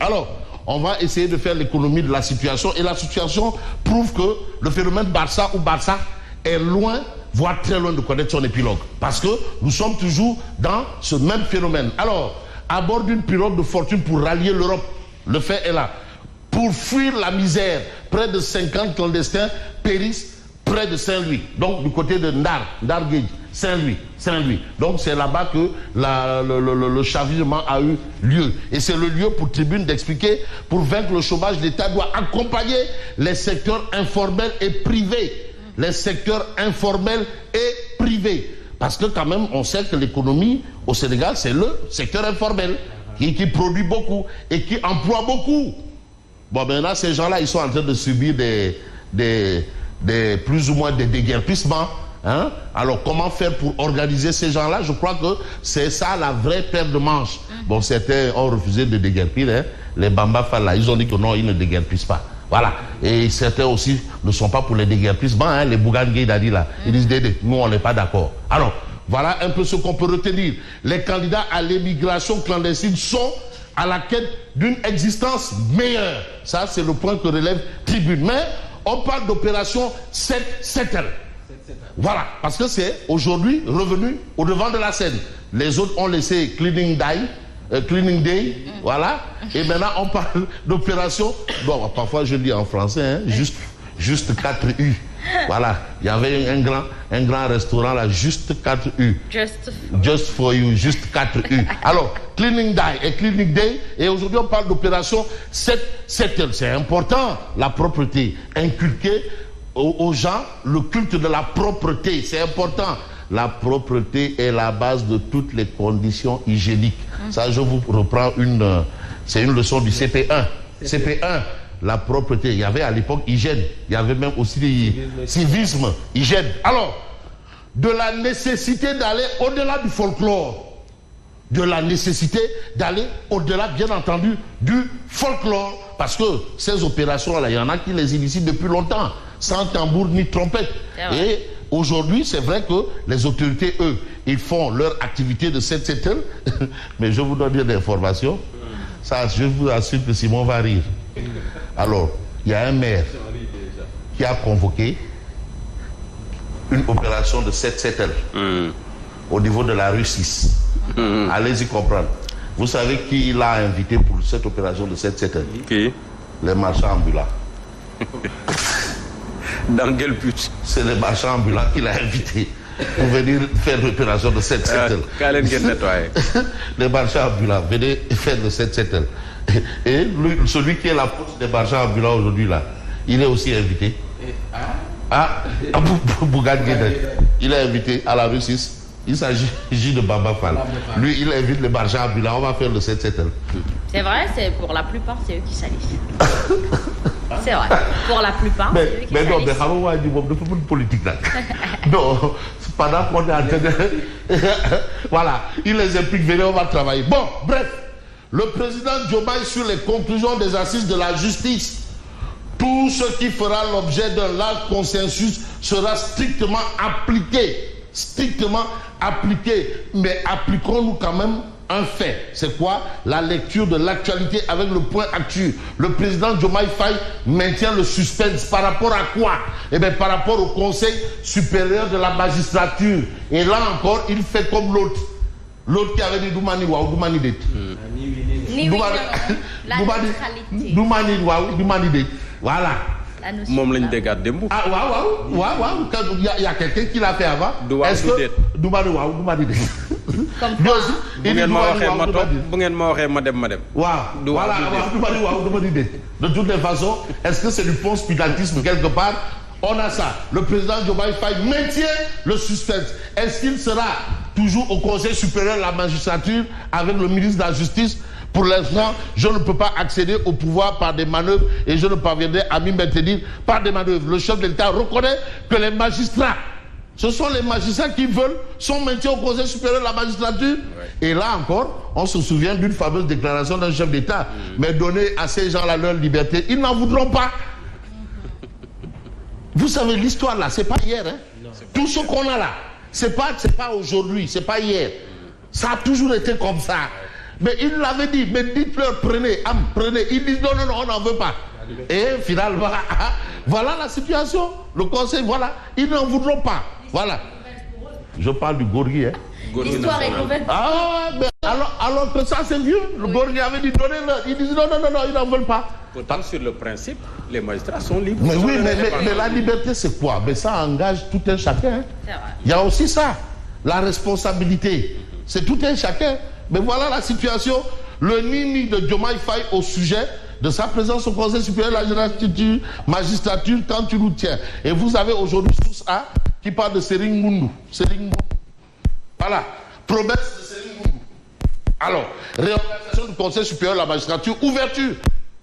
Alors, on va essayer de faire l'économie de la situation. Et la situation prouve que le phénomène Barça ou Barça est loin, voire très loin de connaître son épilogue. Parce que nous sommes toujours dans ce même phénomène. Alors, à bord d'une pirogue de fortune pour rallier l'Europe, le fait est là. Pour fuir la misère, près de 50 clandestins périssent près de Saint-Louis. Donc, du côté de Ndarguedj, Saint-Louis. Donc, c'est là-bas que le chavirement a eu lieu. Et c'est le lieu pour Tribune d'expliquer, pour vaincre le chômage, l'État doit accompagner les secteurs informels et privés. Les secteurs informels et privés. Parce que quand même, on sait que l'économie au Sénégal, c'est le secteur informel qui produit beaucoup et qui emploie beaucoup. Bon, maintenant, ces gens-là, ils sont en train de subir plus ou moins des déguerpissements. Hein? Alors, comment faire pour organiser ces gens-là? Je crois que c'est ça la vraie paire de manches. Bon, certains ont refusé de déguerpir. Hein? Les Bamba Falla, ils ont dit que non, ils ne déguerpissent pas. Voilà. Et certains aussi ne sont pas pour les déguerpissements. Hein? Les Bougane Gueye Dadi, là. Ils disent, Dédé, nous, on n'est pas d'accord. Alors, voilà un peu ce qu'on peut retenir. Les candidats à l'émigration clandestine sont à la quête d'une existence meilleure. Ça, c'est le point que relève Tribune. Mais on parle d'opération 7-7L. Voilà, parce que c'est aujourd'hui revenu au devant de la scène. Les autres ont laissé Cleaning Day, voilà. Et maintenant, on parle d'opération. Bon, parfois je dis en français, hein, juste 4 U. Voilà, il y avait un grand restaurant là, juste 4 U. Just for you, juste 4 U. Alors, Cleaning Day et Cleaning Day, et aujourd'hui on parle d'opération 7-7L. C'est important, la propreté. Inculquer aux gens le culte de la propreté, c'est important. La propreté est la base de toutes les conditions hygiéniques. Ça, je vous reprends c'est une leçon du CP1. CP1, la propreté. Il y avait à l'époque hygiène. Il y avait même aussi civisme, hygiène. Alors, de la nécessité d'aller au-delà du folklore. De la nécessité d'aller au-delà, bien entendu, du folklore. Parce que ces opérations-là, il y en a qui les initient depuis longtemps, sans tambour ni trompette. Et aujourd'hui, c'est vrai que les autorités, eux, ils font leur activité de 7-7L. Mais je vous donne des informations. Ça, je vous assure que Simon va rire. Alors, il y a un maire qui a convoqué une opération de 7-7L au niveau de la rue 6. Allez-y comprendre. Vous savez qui il a invité pour cette opération de 7-7L? Qui? Les marchands ambulants. Dans quel but? C'est les marchands ambulants qu'il a invités pour venir faire l'opération de 7-7L. Les marchands ambulants, venez faire le 7-7L. Et lui, celui qui est la porte des marchands ambulants aujourd'hui là, il est aussi invité. Bougane Gueye, il est invité à la rue 6. Il s'agit de Baba Fall. Lui, il invite les marchands ambulants. On va faire le 7-7L. C'est vrai, c'est pour la plupart, c'est eux qui salissent. C'est vrai. Pour la plupart, c'est eux qui salissent. Mais non, mais de politique là. Non, pendant qu'on est en train de... Voilà, il les implique, venez, on va travailler. Bon, bref, le président Diomaye sur les conclusions des assises de la justice. Tout ce qui fera l'objet d'un large consensus sera strictement appliqué. Strictement appliqué. Mais appliquons-nous quand même un fait. C'est quoi? La lecture de l'actualité avec le point actu. Le président Diomaye Faye maintient le suspense. Par rapport à quoi? Eh bien, par rapport au Conseil supérieur de la magistrature. Et là encore, il fait comme l'autre. L'autre qui avait dit Doumani Waou, Doumani Det. Doumani Det. Voilà. Ah, waouh. Il y a quelqu'un qui l'a fait avant. Est-ce que Doumani Waou, Doumani Det. De toutes les façons, est-ce que c'est du faux spiritisme quelque part? On a ça. Le président Diomaye Faye maintient le suspense. Est-ce qu'il sera toujours au Conseil supérieur de la magistrature avec le ministre de la Justice? Pour l'instant, je ne peux pas accéder au pouvoir par des manœuvres et je ne parviendrai à m'y maintenir par des manœuvres. Le chef de l'État reconnaît que les magistrats, ce sont les magistrats qui veulent son maintien au Conseil supérieur de la magistrature. Ouais. Et là encore, on se souvient d'une fameuse déclaration d'un chef d'État. Mais donner à ces gens-là leur liberté, ils n'en voudront pas. Vous savez, l'histoire là, c'est pas hier. Hein? Non, tout ce qu'on a là, c'est pas aujourd'hui, c'est pas hier. Ça a toujours été comme ça. Mais il l'avait dit, mais dites-leur, prenez. Ils disent non, on n'en veut pas. Et finalement, voilà la situation. Le conseil, voilà, ils n'en voudront pas. Voilà. Je parle du Gorgui. L'histoire est nouvelle. Mais alors que ça, c'est vieux. Le Gorgui avait dit donnez-leur. Ils disent non, ils n'en veulent pas. Pourtant, sur le principe, les magistrats sont libres. Mais oui, mais la liberté, c'est quoi? Mais ça engage tout un chacun. Il y a aussi ça. La responsabilité. C'est tout un chacun. Mais voilà la situation. Le nini de Diomaye Faye au sujet de sa présence au Conseil supérieur de la magistrature quand tu nous tiens. Et vous avez aujourd'hui tous A qui parle de Serigne Ngoundou. Voilà. Promesse de Serigne Ngoundou. Alors, réorganisation du Conseil supérieur de la magistrature, ouverture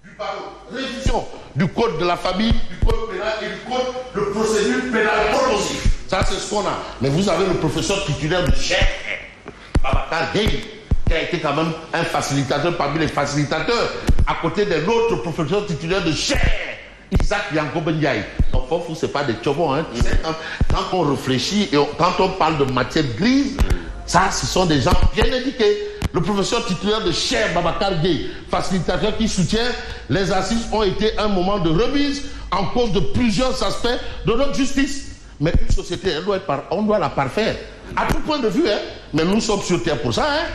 du barreau, révision du code de la famille, du code pénal et du code de procédure pénale propositive. Ça, c'est ce qu'on a. Mais vous avez le professeur titulaire de chef, Babacar Gueye, qui a été quand même un facilitateur parmi les facilitateurs, à côté de l'autre professeur titulaire de chef, Isaac Yankoba Ndiaye. Donc, ce n'est pas des tchobons. Hein. Quand on réfléchit et quand on parle de matière grise, ça, ce sont des gens bien indiqués. Le professeur titulaire de chef, Babacar Gueye, facilitateur qui soutient les assises, ont été un moment de remise en cause de plusieurs aspects de notre justice. Mais une société, on doit la parfaire. À tout point de vue, hein. Mais nous sommes sur terre pour ça. Hein.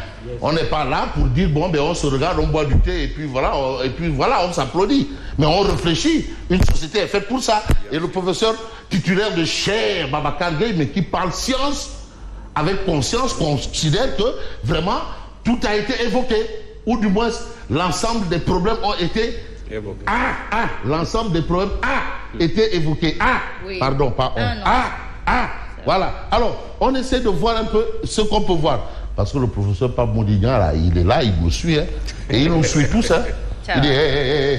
On n'est pas là pour dire, bon, ben on se regarde, on boit du thé, et puis voilà, on s'applaudit. Mais on réfléchit. Une société est faite pour ça. Et le professeur titulaire de chaire, Babacar Gueye, mais qui parle science, avec conscience, considère que vraiment, tout a été évoqué. Ou du moins, l'ensemble des problèmes ont été évoqués. L'ensemble des problèmes a été évoqué. Oui. Pardon, pas on. Voilà. Alors, on essaie de voir un peu ce qu'on peut voir. Parce que le professeur Pape Mondignan, là, il est là, il nous suit. Hein, et il nous suit tous. Hein. Il dit,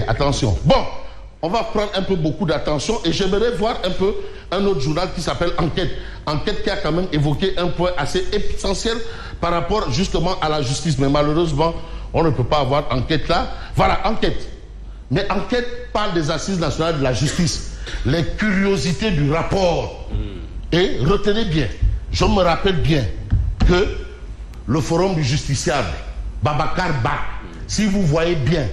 attention. Bon, on va prendre un peu beaucoup d'attention. Et j'aimerais voir un peu un autre journal qui s'appelle Enquête. Enquête qui a quand même évoqué un point assez essentiel par rapport justement à la justice. Mais malheureusement, on ne peut pas avoir Enquête là. Voilà, Enquête. Mais Enquête parle des assises nationales de la justice. Les curiosités du rapport. Et retenez bien, je me rappelle bien que le forum du justiciable, Babacar Ba, si vous voyez bien,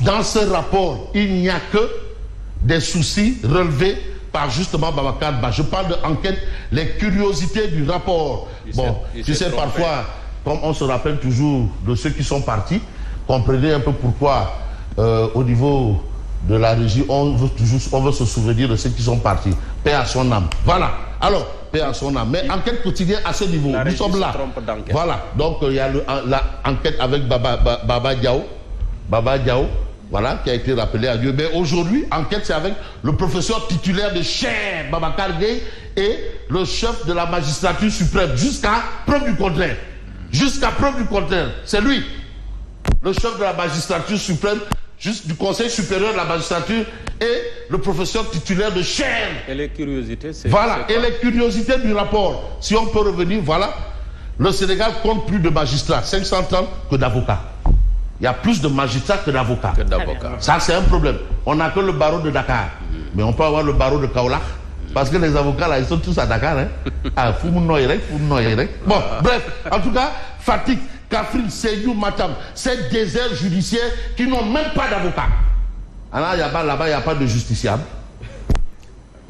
dans ce rapport, il n'y a que des soucis relevés par justement Babacar Ba. Je parle de enquête, les curiosités du rapport. Bon, tu sais, parfois, comme on se rappelle toujours de ceux qui sont partis, comprenez un peu pourquoi au niveau de la régie, on veut se souvenir de ceux qui sont partis. Paix à son âme. Voilà. Alors, paix à son âme. Mais enquête quotidienne à ce niveau. Nous sommes là. Voilà. Donc, il y a l'enquête avec Baba Diao. Baba Diao, voilà, qui a été rappelé à Dieu. Mais aujourd'hui, enquête, c'est avec le professeur titulaire de chaire, Babacar Gueye, et le chef de la magistrature suprême. Jusqu'à preuve du contraire. Jusqu'à preuve du contraire. C'est lui. Le chef de la magistrature suprême, juste du Conseil supérieur de la magistrature et le professeur titulaire de chaire. Et les curiosités, c'est... Voilà, et les curiosités du rapport. Si on peut revenir, voilà. Le Sénégal compte plus de magistrats, 530 que d'avocats. Il y a plus de magistrats que d'avocats. Ça, c'est un problème. On n'a que le barreau de Dakar. Mais on peut avoir le barreau de Kaolack. Parce que les avocats, là, ils sont tous à Dakar. Hein. Bon, bref, en tout cas, Fatick, Kaffrine, Sédhiou, Matam, c'est des aires judiciaires qui n'ont même pas d'avocat. Alors là-bas, il n'y a pas de justiciable.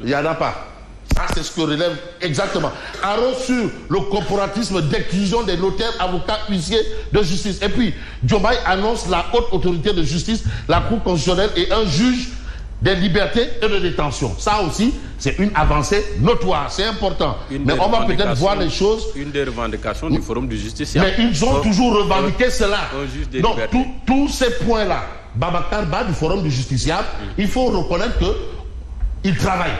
Il n'y en a pas. Ça, c'est ce que relève exactement. Arrêt sur le corporatisme d'exclusion des notaires, avocats, huissiers de justice. Et puis, Diomaye annonce la haute autorité de justice, la Cour constitutionnelle et un juge des libertés et de détention. Ça aussi, c'est une avancée notoire, c'est important. Mais on va peut-être voir les choses. Une des revendications du Forum du justiciable. Mais ils ont toujours revendiqué cela. Donc, tous ces points-là, Babacar Ba du Forum du justiciable, il faut reconnaître qu'il travaille.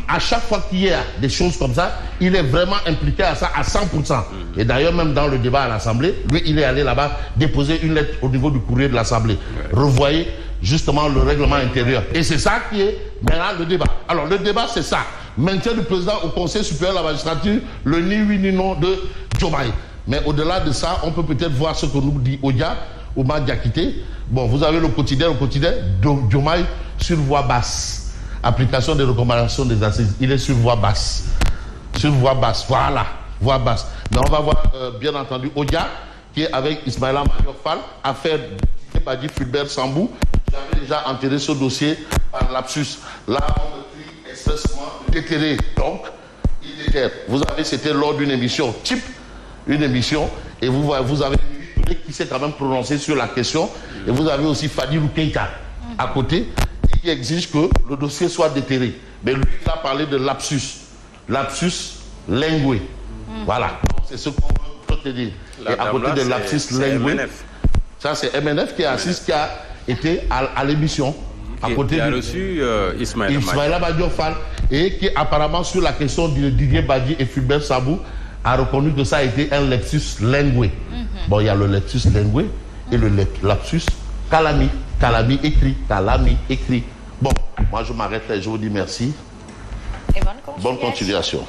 À chaque fois qu'il y a des choses comme ça, il est vraiment impliqué à ça à 100%. Et d'ailleurs, même dans le débat à l'Assemblée, lui, il est allé là-bas déposer une lettre au niveau du courrier de l'Assemblée. Revoyez justement le règlement intérieur. Et c'est ça qui est maintenant le débat. Alors, le débat, c'est ça. Maintien du président au Conseil supérieur de la magistrature, le ni oui ni non de Diomaye. Mais au-delà de ça, on peut peut-être voir ce que nous dit Oumar Diakité. Bon, vous avez le quotidien, Diomaye sur voie basse. Application des recommandations des assises. Il est sur voie basse. Sur voie basse, voilà. Voie basse. Mais on va voir, bien entendu, Odia, qui est avec Ismaïla Madior Fall, affaire Badi Fulbert Sambou. J'avais déjà enterré ce dossier par lapsus. Là, on me dit expressement déterré. Donc, il déterre. Vous avez, c'était lors d'une émission type, une émission, et vous avez qui s'est quand même prononcé sur la question, et vous avez aussi Fadilou Keïta à côté, qui exige que le dossier soit déterré. Mais lui, il a parlé de lapsus lingué. Voilà, c'est ce qu'on peut te dire. Et à côté de lapsus lingué, ça c'est MNF qui a été à l'émission. Qui a reçu Ismaïla Madior Fall, et qui apparemment sur la question de Didier Badji et Fulbert Sambou a reconnu que ça a été un lapsus lingué. Bon, il y a le lapsus lingué et le lapsus calami. Calami écrit. Bon, moi je m'arrête là et je vous dis merci. Et bonne continuation. Bonne continuation.